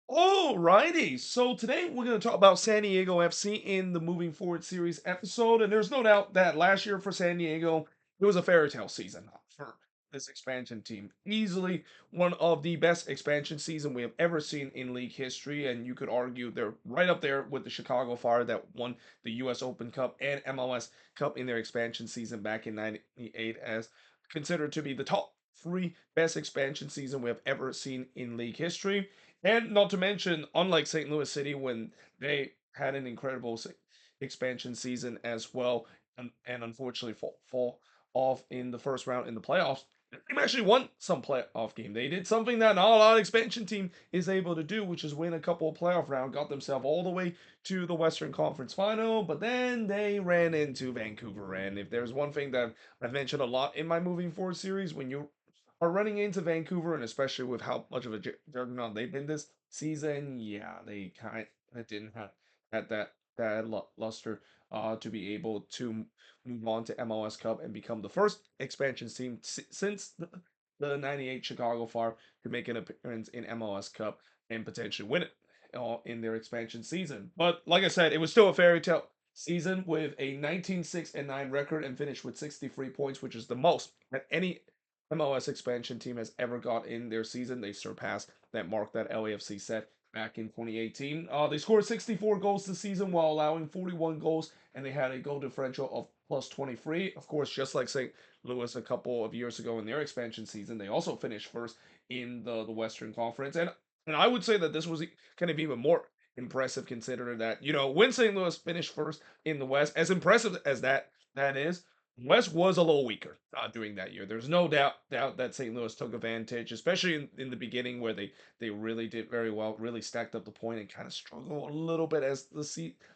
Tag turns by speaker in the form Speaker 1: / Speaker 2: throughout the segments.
Speaker 1: Alrighty, so today we're going to talk about San Diego FC in the Moving Forward series episode, and there's no doubt that last year for San Diego, it was a fairy tale season for this expansion team. Easily one of the best expansion season we have ever seen in league history, and you could argue they're right up there with the Chicago Fire that won the U.S. Open Cup and MLS Cup in their expansion season back in '98 as considered to be the top three best expansion season we have ever seen in league history. And not to mention, unlike St. Louis City, when they had an incredible expansion season as well, and unfortunately fall off in the first round in the playoffs, the team actually won some playoff game. They did something that not a lot of expansion team is able to do, which is win a couple of playoff rounds, got themselves all the way to the Western Conference Final, but then they ran into Vancouver. And if there's one thing that I've mentioned a lot in my moving forward series, when you are running into Vancouver, and especially with how much of a juggernaut they've been this season, yeah, they kind of didn't have had that luster to be able to move on to MLS Cup and become the first expansion team since the '98 Chicago Fire to make an appearance in MLS Cup and potentially win it in their expansion season. But like I said, it was still a fairy tale season with a 19-6-9 record and finished with 63 points, which is the most that any MLS expansion team has ever got in their season. They surpassed that mark that LAFC set back in 2018. They scored 64 goals this season while allowing 41 goals, and they had a goal differential of plus 23. Of course, just like St. Louis a couple of years ago in their expansion season, they also finished first in the Western Conference. And I would say that this was kind of even more impressive considering that, when St. Louis finished first in the West, as impressive as that is, West was a little weaker during that year. There's no doubt that St. Louis took advantage, especially in the beginning where they really did very well, really stacked up the point and kind of struggled a little bit as the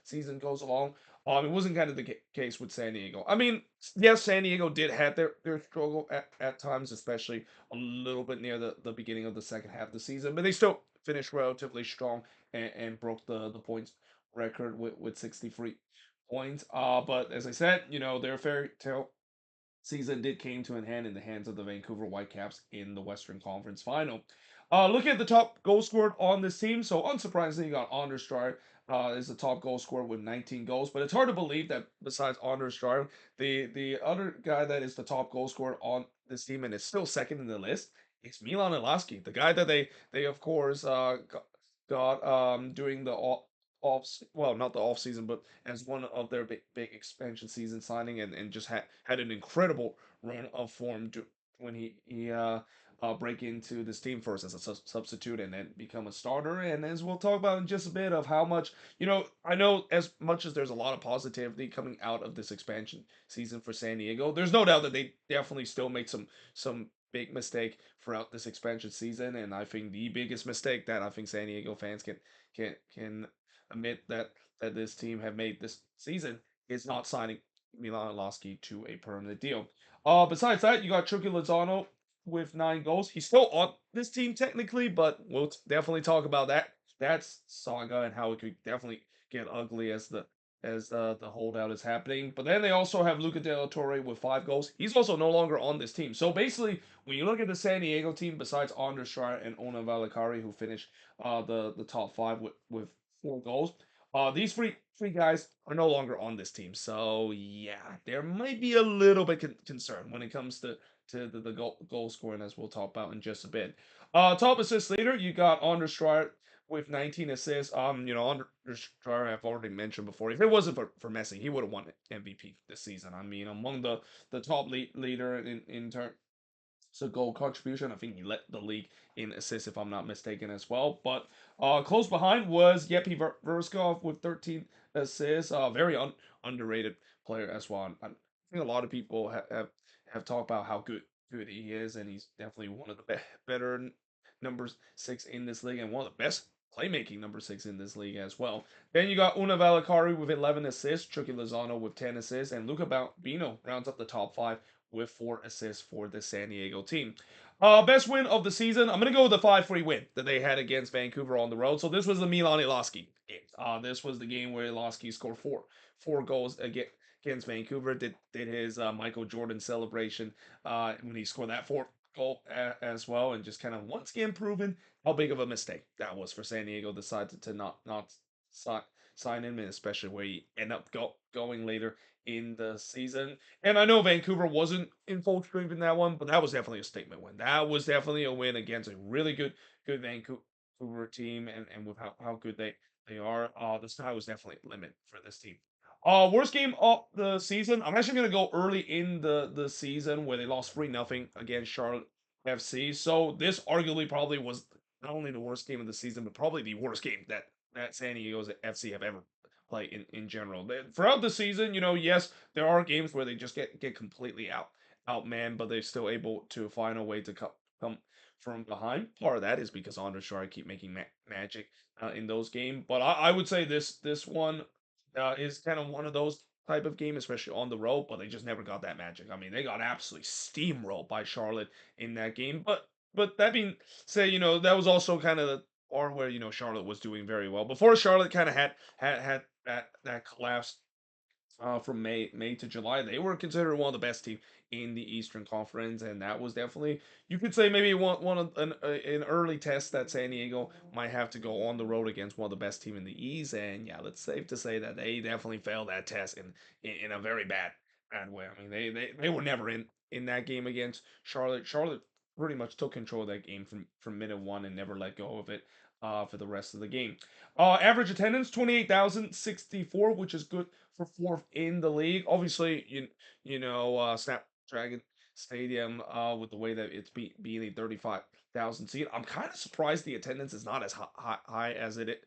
Speaker 1: season goes along. It wasn't kind of the case with San Diego. I mean, yes, San Diego did have their struggle at times, especially a little bit near the beginning of the second half of the season, but they still finished relatively strong and broke the points record with 63 points. But as I said, their fairy tale season did came to an end in the hands of the Vancouver Whitecaps in the Western Conference Final. Looking at the top goal scored on this team, so unsurprisingly, you got Anders Stryer is the top goal scorer with 19 goals. But it's hard to believe that besides Anders Stryer, the other guy that is the top goal scorer on this team and is still second in the list is Milan Ilaski, the guy that they of course got during the well, not the off season, but as one of their big expansion season signing, and just had an incredible run of form when he break into this team first as a substitute and then become a starter. And as we'll talk about in just a bit of how much, I know as much as there's a lot of positivity coming out of this expansion season for San Diego, there's no doubt that they definitely still made some big mistake throughout this expansion season. And I think the biggest mistake that I think San Diego fans can admit that this team have made this season is not signing Milan Lasky to a permanent deal. Besides that, you got Chucky Lozano with 9 goals. He's still on this team technically, but we'll definitely talk about that. That's saga and how it could definitely get ugly as the holdout is happening. But then they also have Luca De La Torre with 5 goals. He's also no longer on this team. So basically, when you look at the San Diego team, besides Anders Schreier and Ona Valakari, who finished the top five with 4 goals, these three guys are no longer on this team. So yeah, there might be a little bit concern when it comes to the goal scoring, as we'll talk about in just a bit. Top assist leader, you got Anders Schreier with 19 assists. Under Stryer, I've already mentioned before. If it wasn't for Messi, he would have won MVP this season. I mean, among the top leader in terms of goal contribution, I think he led the league in assists, if I'm not mistaken, as well. But close behind was Yepi Verskov with 13 assists. Very underrated player as well. I think a lot of people have talked about how good he is, and he's definitely one of the better number six in this league and one of the best playmaking number six in this league as well. Then you got Una Valakari with 11 assists, Chucky Lozano with 10 assists, and Luca Bino rounds up the top five with 4 assists for the San Diego team. Best win of the season. I'm gonna go with the 5-3 win that they had against Vancouver on the road. So this was the Milan Ilaski game. This was the game where Ilaski scored four goals against Vancouver. Did his Michael Jordan celebration when he scored that goal as well, and just kind of once again proven how big of a mistake that was for San Diego. Decided to not sign sign him, and especially where he end up going later in the season. And I know Vancouver wasn't in full strength in that one, but that was definitely a statement win. That was definitely a win against a really good Vancouver team, and with how good they are. The sky was definitely a limit for this team. Worst game of the season. I'm actually gonna go early in the season where they lost 3-0 against Charlotte FC. So this arguably probably was not only the worst game of the season, but probably the worst game that San Diego's FC have ever played in general. Throughout the season, yes, there are games where they just get completely outmanned, but they're still able to find a way to come from behind. Part of that is because Andre Shard keep making magic in those games. But I would say this one is kind of one of those type of game, especially on the road, but they just never got that magic. I mean, they got absolutely steamrolled by Charlotte in that game. But that being said, that was also kind of the part where Charlotte was doing very well before Charlotte kind of had that collapse from May to July. They were considered one of the best team in the Eastern Conference, and that was definitely, you could say, maybe one of an early test that San Diego might have to go on the road against one of the best team in the East. And yeah, it's safe to say that they definitely failed that test in a very bad way. I mean, they were never in that game against Charlotte. Charlotte pretty much took control of that game from minute one and never let go of it for the rest of the game. Average attendance 28,064, which is good for fourth in the league. Obviously, Snapdragon Stadium, with the way that it's being a 35,000 seat, I'm kind of surprised the attendance is not as high as it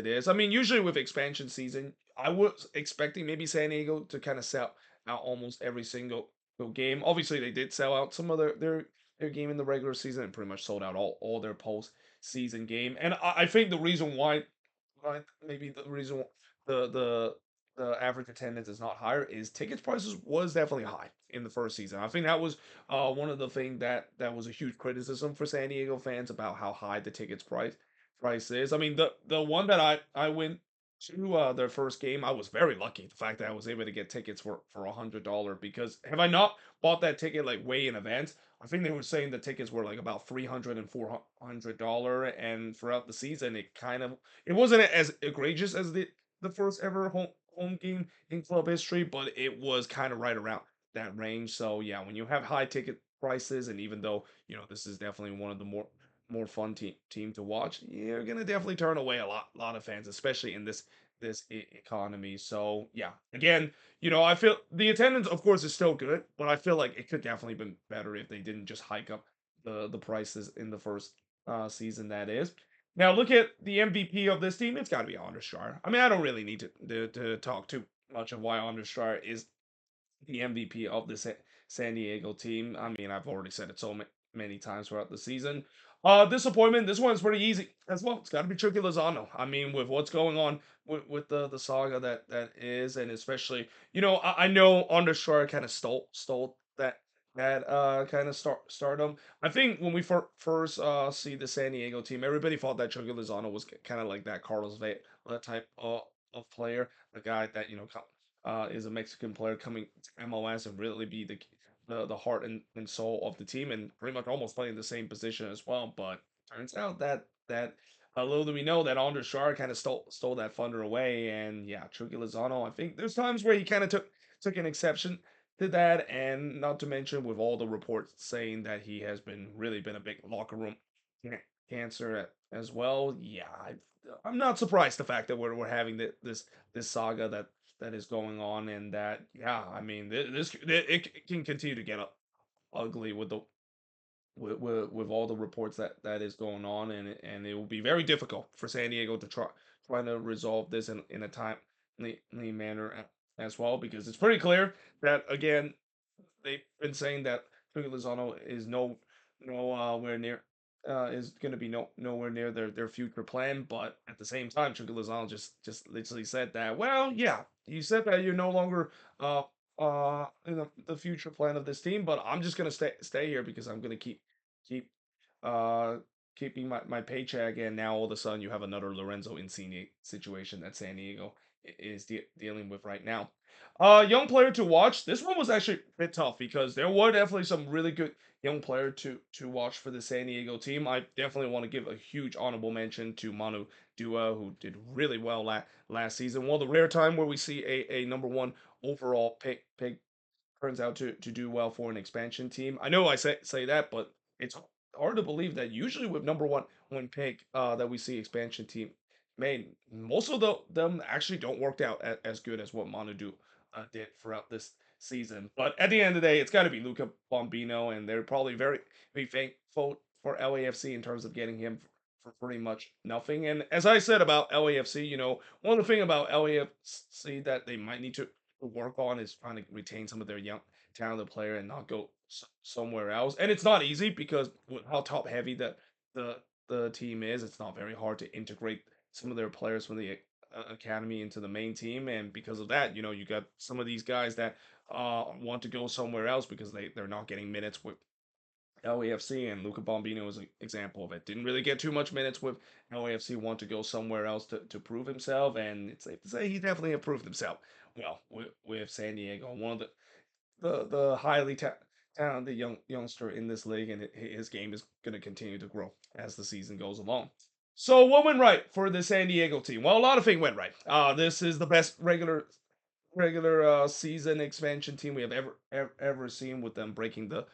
Speaker 1: is. I mean, usually with expansion season, I was expecting maybe San Diego to kind of sell out almost every single game. Obviously, they did sell out some of their game in the regular season and pretty much sold out all their post season game. And I think the reason why, maybe the reason the the the average attendance is not higher is tickets prices was definitely high in the first season. I think that was one of the things that was a huge criticism for San Diego fans about how high the tickets price is. I mean, the one that I went to their first game, I was very lucky. The fact that I was able to get tickets for $100, because have I not bought that ticket like way in advance, I think they were saying the tickets were like about $300 and $400, and throughout the season, it wasn't as egregious as the first ever home game in club history, but it was kind of right around that range. So yeah, when you have high ticket prices, and even though this is definitely one of the more fun team to watch, you're gonna definitely turn away a lot of fans, especially in this economy. So yeah, again, I feel the attendance, of course, is still good, but I feel like it could definitely been better if they didn't just hike up the prices in the first season. That is. Now look at the MVP of this team. It's got to be Understar. I mean, I don't really need to talk too much of why Understar is the MVP of the San Diego team. I mean, I've already said it so many times throughout the season. Disappointment. This one's pretty easy as well. It's got to be Chucky Lozano. I mean, with what's going on with the saga that is, and especially, I know Understar kind of stole that kind of stardom. I think when we first see the San Diego team, everybody thought that Chucky Lozano was kind of like that Carlos Vela type of player, the guy that is a Mexican player coming to MLS and really be the heart and soul of the team, and pretty much almost playing the same position as well. But turns out that little do we know that Andre Shar kind of stole that thunder away. And yeah, Chucky Lozano, I think there's times where he kind of took an exception to that, and not to mention with all the reports saying that he has been a big locker room cancer as well. Yeah, I'm not surprised the fact that we're having this saga that is going on, and that, yeah, I mean, it can continue to get ugly with with all the reports that is going on, and it will be very difficult for San Diego to try to resolve this in a timely manner as well, because it's pretty clear that, again, they've been saying that Chucky Lozano is nowhere near is going to be nowhere near their future plan. But at the same time, Chucky Lozano just literally said that. Well, yeah, you said that you're no longer in the future plan of this team, but I'm just gonna stay here because I'm gonna keep uh keeping my paycheck. And now all of a sudden you have another Lorenzo Insigne situation at San Diego is dealing with right now. Young player to watch. This one was actually a bit tough because there were definitely some really good young player to watch for the San Diego team. I definitely want to give a huge honorable mention to Manu Dua, who did really well last season. One of the rare time where we see a number one overall pick turns out to do well for an expansion team. I know I say that, but it's hard to believe that usually with number one pick that we see expansion team made, most of them actually don't work out as good as what Monadu did throughout this season. But at the end of the day, it's got to be Luca Bombino, and they're probably very thankful for LAFC in terms of getting him for pretty much nothing. And as I said about LAFC, one of the thing about LAFC that they might need to work on is trying to retain some of their young talented player and not go somewhere else. And it's not easy because with how top heavy the the team is, it's not very hard to integrate some of their players from the academy into the main team. And because of that, you got some of these guys that want to go somewhere else because they're not getting minutes with LAFC, and Luca Bombino is an example of it. Didn't really get too much minutes with LAFC, want to go somewhere else to prove himself, and it's safe to say he definitely improved himself. Well, with San Diego, one of the highly talented youngster in this league, and his game is going to continue to grow as the season goes along. So what went right for the San Diego team? Well, a lot of things went right. This is the best regular season expansion team we have ever seen, with them breaking the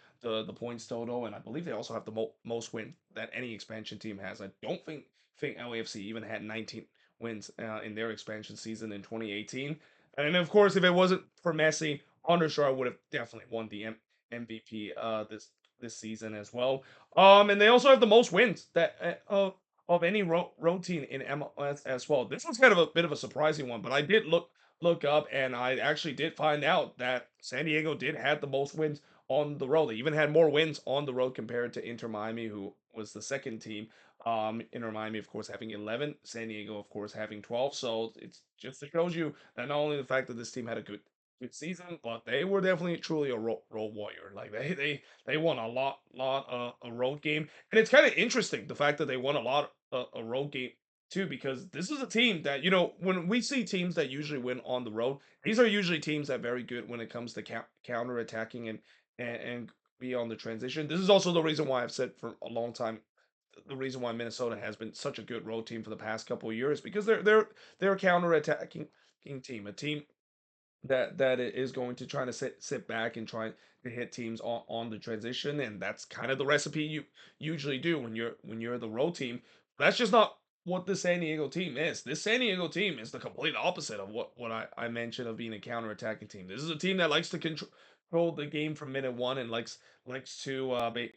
Speaker 1: points total, and I believe they also have the most win that any expansion team has. I don't think LAFC even had 19 wins in their expansion season in 2018. And of course, if it wasn't for Messi, Undershar would have definitely won the MVP this season as well. And they also have the most wins that of any road team in MLS as well. This was kind of a bit of a surprising one, but I did look up, and I actually did find out that San Diego did have the most wins on the road. They even had more wins on the road compared to Inter Miami, who was the second team. Inter Miami, of course, having 11, San Diego, of course, having 12. So it's just it shows you that not only the fact that this team had a good season, but they were definitely truly a road warrior. Like they won a lot a road game, and it's kind of interesting the fact that they won a lot a road game too, because this is a team that, when we see teams that usually win on the road, these are usually teams that are very good when it comes to counter attacking and be on the transition. This is also the reason why I've said for a long time the reason why Minnesota has been such a good road team for the past couple of years, because they're a counter attacking team, a team that is going to try to sit back and try to hit teams on the transition, and that's kind of the recipe you usually do when you're the road team. That's just not what the San Diego team is. This San Diego team is the complete opposite of what I mentioned of being a counter-attacking team. This is a team that likes to control the game from minute one, and likes to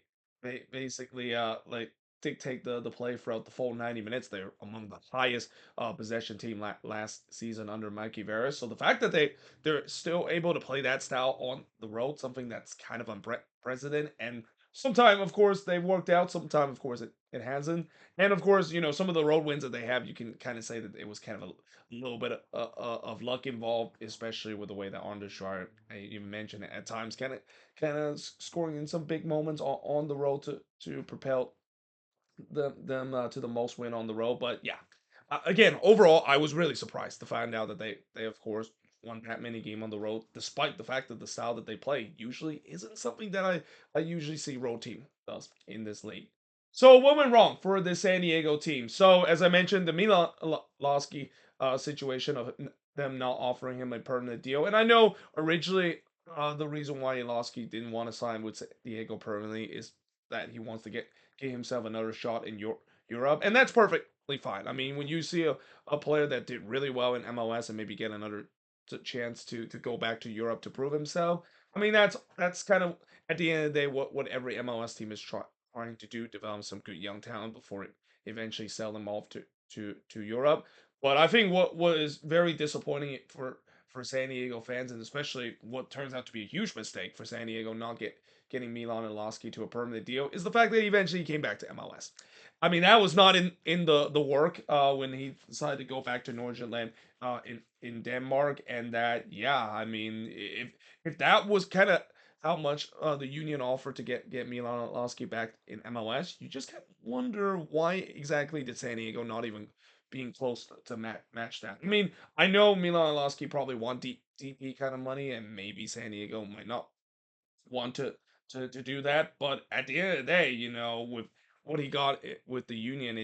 Speaker 1: basically like dictate the play throughout the full 90 minutes. They're among the highest possession team last season under Mikey Veras. So the fact that they're still able to play that style on the road, something that's kind of unprecedented. And sometimes, of course, they've worked out. Sometimes, of course, it hasn't. And of course, some of the road wins that they have, you can kind of say that it was kind of a little bit of luck involved, especially with the way that Arndeshar, you mentioned it, at times kind of scoring in some big moments on the road to propel them to the most win on the road. But yeah, again, overall, I was really surprised to find out that they of course won that many game on the road, despite the fact that the style that they play usually isn't something that I usually see road team does in this league. So what went wrong for the San Diego team? So as I mentioned, the Milan situation of them not offering him a permanent deal, and I know originally the reason why Ilowski didn't want to sign with San Diego permanently is that he wants to get himself another shot in Europe, and that's perfectly fine. I mean, when you see a player that did really well in MLS and maybe get another chance to go back to Europe to prove himself, I mean that's kind of at the end of the day what every MLS team is trying to do, develop some good young talent before it eventually sell them off to Europe. But I think what was very disappointing for San Diego fans, and especially what turns out to be a huge mistake for San Diego not getting Milan Ilowski to a permanent deal, is the fact that he eventually came back to MLS. I mean, that was not in the work when he decided to go back to Nordsjælland in Denmark, and that, yeah, I mean, if that was kind of how much the union offered to get Milan Ilowski back in MLS, you just kind of wonder why exactly did San Diego not even being close to match that. I mean, I know Milan Lasky probably want DP kind of money, and maybe San Diego might not want to do that. But at the end of the day, with what he got with the Union,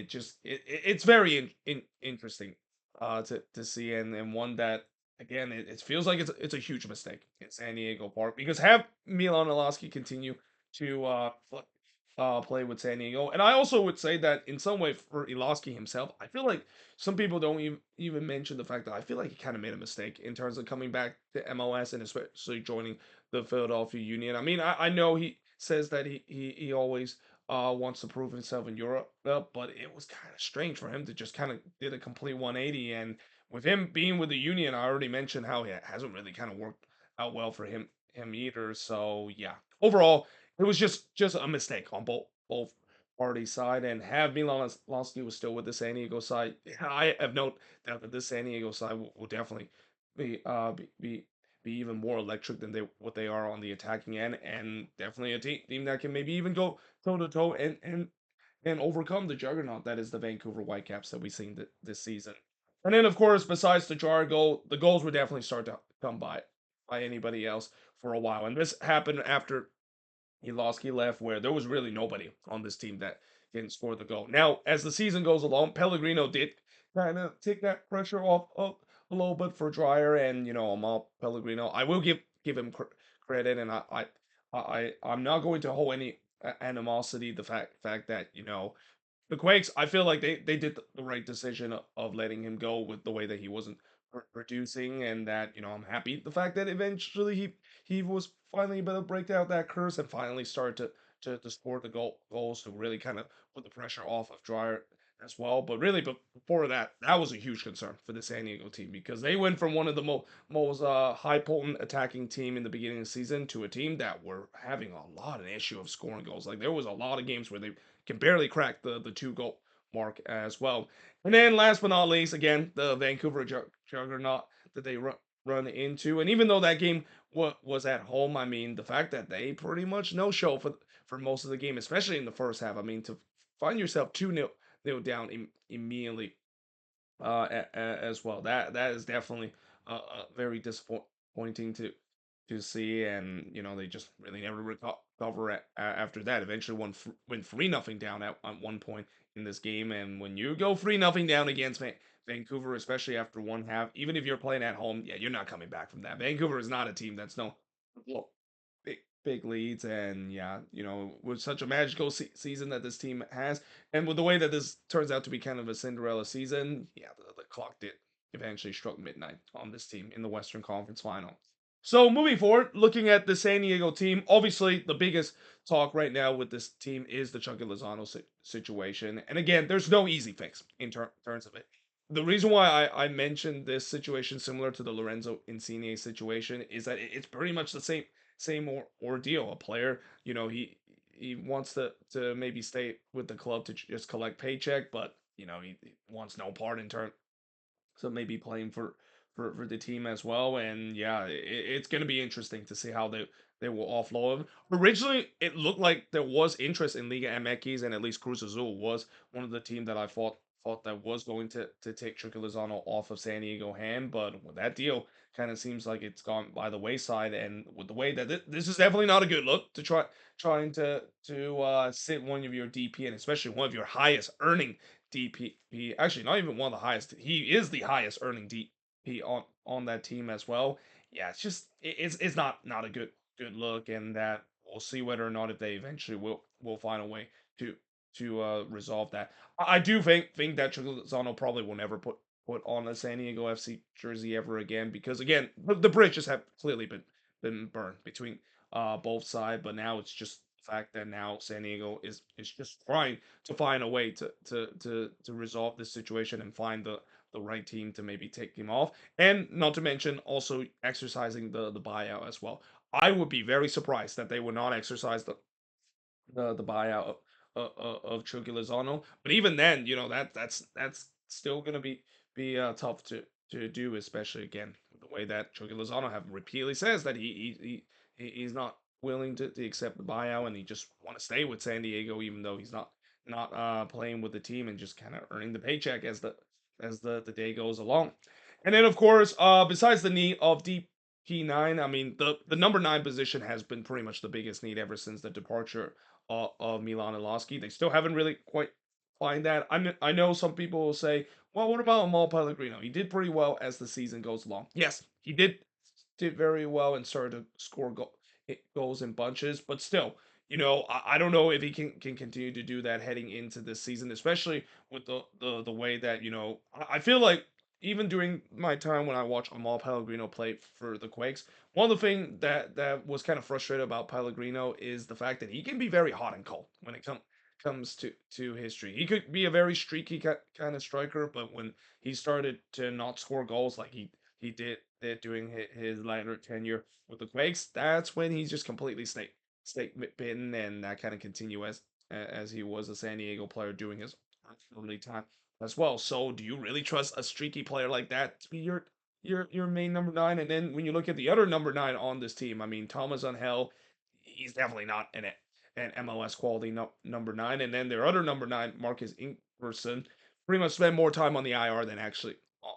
Speaker 1: it's very interesting to see, and one that again it feels like it's a huge mistake in San Diego Park because have Milan Alaski continue to play with San Diego, and I also would say that in some way for Iloski himself, I feel like some people don't even mention the fact that I feel like he kind of made a mistake in terms of coming back to MLS and especially joining the Philadelphia Union. I mean, I know he says that he always wants to prove himself in Europe, but it was kind of strange for him to just kind of did a complete 180. And with him being with the Union, I already mentioned how it hasn't really kind of worked out well for him either. So yeah, overall, it was just a mistake on both parties side. And have Milan Lasky was still with the San Diego side, I have no doubt that this San Diego side will definitely be even more electric than what they are on the attacking end, and definitely a team that can maybe even go toe to toe and overcome the juggernaut that is the Vancouver Whitecaps that we've seen this season. And then, of course, besides the jar goal, the goals would definitely start to come by anybody else for a while, and this happened after He left, where there was really nobody on this team that can score the goal. Now, as the season goes along, Pellegrino did kind of take that pressure off of a little bit for Dryer, and Amal Pellegrino. I will give him credit, and I'm not going to hold any animosity the fact that the Quakes, I feel like they did the right decision of letting him go with the way that he wasn't producing, and that I'm happy the fact that eventually he was finally able to break out that curse and finally start to score the goals to really kind of put the pressure off of Dryer as well. But really, but before that, that was a huge concern for the San Diego team because they went from one of the most high potent attacking team in the beginning of the season to a team that were having a lot of issue of scoring goals. Like there was a lot of games where they can barely crack the 2 goal mark as well. And then last but not least, again, the Vancouver juggernaut that they run into. And even though that game was at home, I mean, the fact that they pretty much no show for most of the game, especially in the first half. I mean, to find yourself 2-0 down immediately as well. That is definitely very disappointing to see, and they just really never recover after that. Eventually, went 3-0 down at one point in this game, and when you go 3-0 down against Vancouver, especially after one half, even if you're playing at home, yeah, you're not coming back from that. Vancouver is not a team that's no big leads, and yeah, with such a magical season that this team has, and with the way that this turns out to be kind of a Cinderella season, yeah, the clock did eventually struck midnight on this team in the Western Conference Final. So moving forward, looking at the San Diego team, obviously the biggest talk right now with this team is the Chucky Lozano situation, and again, there's no easy fix in terms of it. The reason why I mentioned this situation similar to the Lorenzo Insigne situation is that it's pretty much the same ordeal. A player, he wants to maybe stay with the club to just collect paycheck, but he wants no part in turn. So maybe playing for the team as well. And yeah, it's going to be interesting to see how they will offload him. Originally, it looked like there was interest in Liga MX, and at least Cruz Azul was one of the team that I thought that was going to take Chucky Lozano off of San Diego hand, but with that deal kind of seems like it's gone by the wayside, and with the way that this is definitely not a good look to trying to sit one of your DP and especially one of your highest earning DP. Actually, not even one of the highest. He is the highest earning DP on that team as well. Yeah, it's not a good look, and that we'll see whether or not if they eventually will find a way to resolve that. I do think that Lozano probably will never put on a San Diego FC jersey ever again because again the bridges have clearly been burned between both sides, but now it's just the fact that now San Diego is just trying to find a way to resolve this situation and find the right team to maybe take him off, and not to mention also exercising the buyout as well. I would be very surprised that they would not exercise the buyout of Chucky Lozano. But even then, that's still gonna be tough to do, especially again the way that Chucky Lozano have repeatedly says that he's not willing to accept the buyout and he just want to stay with San Diego, even though he's not playing with the team and just kind of earning the paycheck as the day goes along. And then of course, besides the need of DP9, I mean the number 9 position has been pretty much the biggest need ever since the departure of Milan Iloski. They still haven't really quite find that. I know some people will say, well, what about Amal Pellegrino? He did pretty well as the season goes along. Yes, he did very well and started to score goals in bunches, but still, I don't know if he can continue to do that heading into this season, especially with the way that I feel like even during my time when I watched Amal Pellegrino play for the Quakes, one of the things that was kind of frustrated about Pellegrino is the fact that he can be very hot and cold when it comes to history. He could be a very streaky kind of striker, but when he started to not score goals like he did during his latter tenure with the Quakes, that's when he's just completely snake bitten, and that kind of continue as he was a San Diego player during his early time as well. So, do you really trust a streaky player like that to be your main number 9? And then when you look at the other number 9 on this team, I mean Thomas Angel, he's definitely not an MLS quality number 9. And then their other number 9, Marcus Ingerson, pretty much spend more time on the IR than actually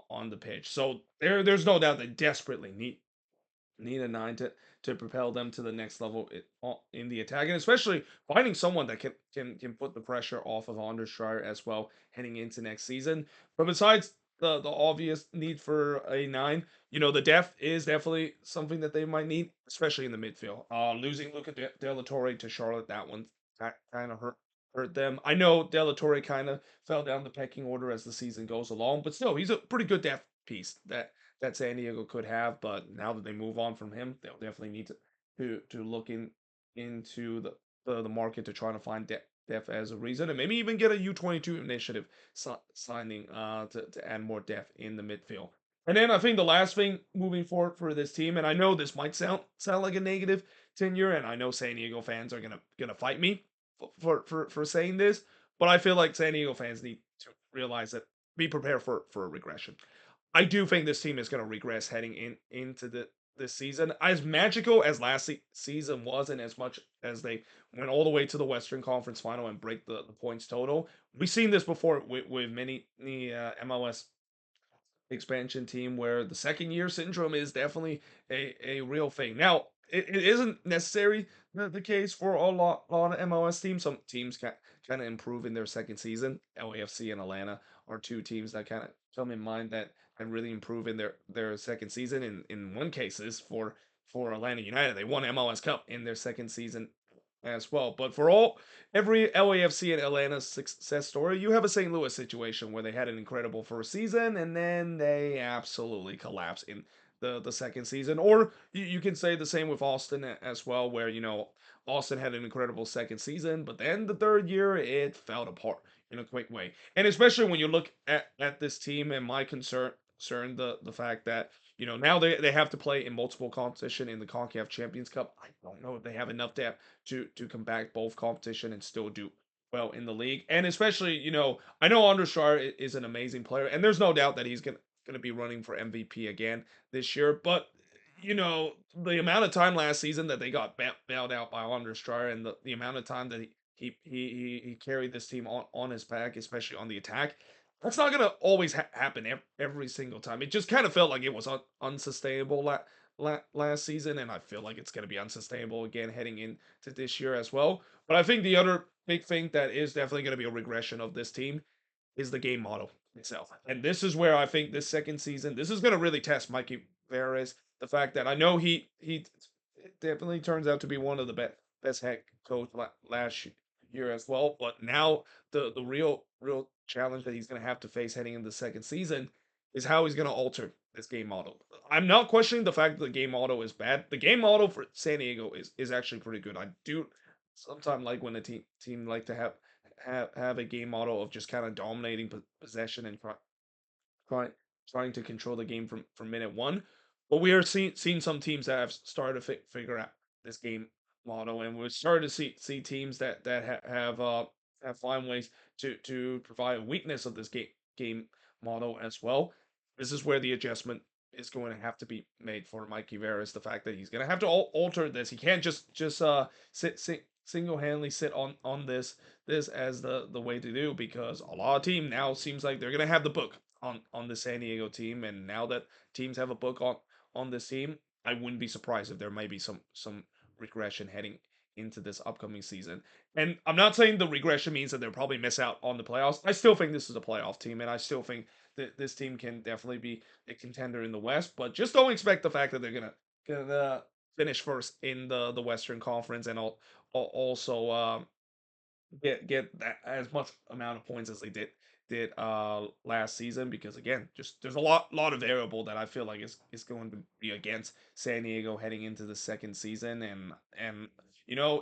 Speaker 1: on the pitch. So there's no doubt they desperately need a 9 to propel them to the next level in the attack, and especially finding someone that can put the pressure off of Onderschreier as well heading into next season. But besides the obvious need for a 9, the depth is definitely something that they might need, especially in the midfield. Losing Luca De La Torre to Charlotte, that one kind of hurt them. I know De La Torre kind of fell down the pecking order as the season goes along, but still, he's a pretty good depth piece that San Diego could have. But now that they move on from him, they'll definitely need to look into the market to try to find depth as a reason, and maybe even get a U22 initiative signing to add more depth in the midfield. And then I think the last thing moving forward for this team, and I know this might sound like a negative tenure, and I know San Diego fans are gonna fight me for saying this, but I feel like San Diego fans need to realize that be prepared for a regression. I do think this team is going to regress heading into this season. As magical as last season was, and as much as they went all the way to the Western Conference Final and break the points total, we've seen this before with many MLS expansion team where the second year syndrome is definitely a real thing. Now, it isn't necessarily the case for a lot of MLS teams. Some teams kind of improve in their second season. LAFC and Atlanta are two teams that kind of come in mind that really improve in their second season. In one cases for Atlanta United, they won MLS Cup in their second season as well. But for every LAFC and Atlanta success story, you have a St. Louis situation where they had an incredible first season and then they absolutely collapse in the second season. Or you can say the same with Austin as well, where Austin had an incredible second season, but then the third year it fell apart in a quick way. And especially when you look at this team, and my concern the fact that now they have to play in multiple competition in the CONCACAF Champions Cup. I don't know if they have enough depth to combat both competition and still do well in the league. And especially, I know Undershar is an amazing player, and there's no doubt that he's gonna be running for MVP again this year. But the amount of time last season that they got bailed out by Undershar, and the amount of time that he carried this team on his back, especially on the attack. That's not gonna always happen every single time. It just kind of felt like it was unsustainable last season, and I feel like it's going to be unsustainable again heading into this year as well. But I think the other big thing that is definitely going to be a regression of this team is the game model itself. And this is where I think this second season, this is going to really test Mikey Veras. The fact that I know he definitely turns out to be one of the best head coach last year as well. But now the real challenge that he's going to have to face heading into the second season is how he's going to alter this game model. I'm not questioning the fact that the game model is bad. The game model for San Diego is actually pretty good. I do sometimes like when a team like to have a game model of just kind of dominating possession and trying trying to control the game from minute one. But we are seeing some teams that have started to figure out this game model, and we're starting to see teams that have find ways to provide a weakness of this game model as well. This is where the adjustment is going to have to be made for Mikey Veras. The fact that he's going to have to alter this. He can't just single-handedly sit on this as the way to do, because a lot of team now seems like they're gonna have the book on the San Diego team, and now that teams have a book on this team, I wouldn't be surprised if there might be some regression heading into this upcoming season. And I'm not saying the regression means that they'll probably miss out on the playoffs. I still think this is a playoff team, and I still think that this team can definitely be a contender in the West. But just don't expect the fact that they're gonna finish first in the Western Conference, and also get that as much amount of points as they did last season, because again, just there's a lot of variable that I feel like is going to be against San Diego heading into the second season. And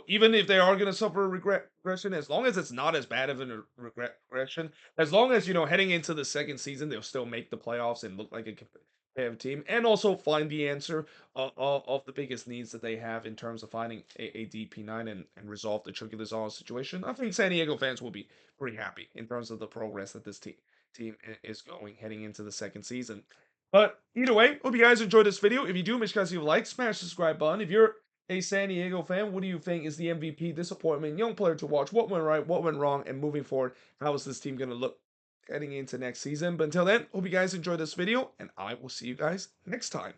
Speaker 1: even if they are going to suffer a regression, as long as it's not as bad of a regression, as long as heading into the second season they'll still make the playoffs and look like a competitive team, and also find the answer of the biggest needs that they have in terms of finding a DP9, and resolve the Chucky Lozano situation. I think San Diego fans will be pretty happy in terms of the progress that this team is going heading into the second season. But either way, hope you guys enjoyed this video. If you do, make sure you like, smash the subscribe button. If you're a San Diego fan, what do you think is the MVP, disappointment, young player to watch? What went right? What went wrong? And moving forward, how is this team going to look heading into next season? But until then, hope you guys enjoyed this video, and I will see you guys next time.